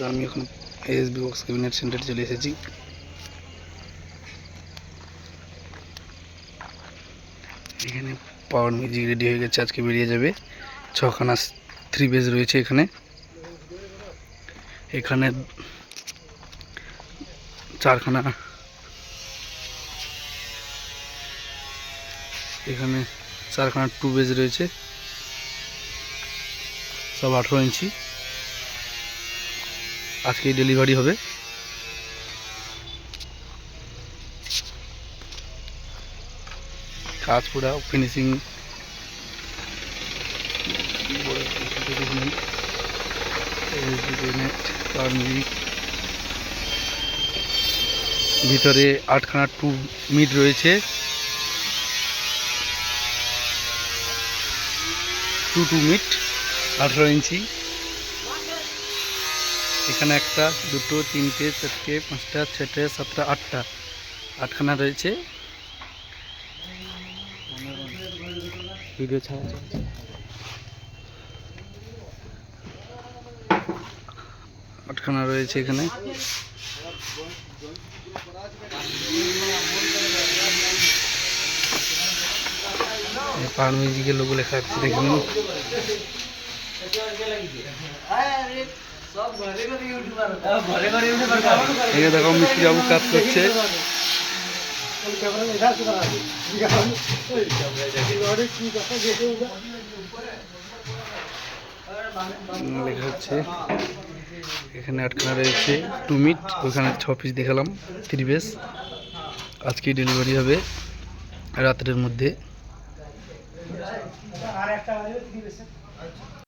আমি এখন ASB box cabinet সেন্টারে চলে এসেছি। এখানে পাওয়ার মিউজিক রেডি হয়ে গেছে, আজকে বেরিয়ে যাবে। 6খানা 3 বেজ রয়েছে এখানে। এখানে 4খানা, এখানে 4খানা 2 বেজ রয়েছে, সব 18 ইঞ্চি। আজকেই ডেলিভারি হবে। কাজ পুরা ফিনিশিং। ভিতরে 8খানা 2 মিড রয়েছে, 2 মিড 18 ইঞ্চি। এখানে 1টা 2টো 3টে 4টে 5টা 6টে 7টা 8খানা রয়েছে। ভিডিও ছাড়া চলছে। 8খানা রয়েছে এখানে। পাওয়ার মিউজিকের লোগো লেখা আছে, দেখুন। এই দেখো মিস্ত্রি বাবু কাজ করছে। লেখা হচ্ছে এখানে 8খানা রয়েছে 2 মিড, ওখানে 6 পিস দেখালাম 3 বেজ। আজকে ডেলিভারি হবে রাতের মধ্যে।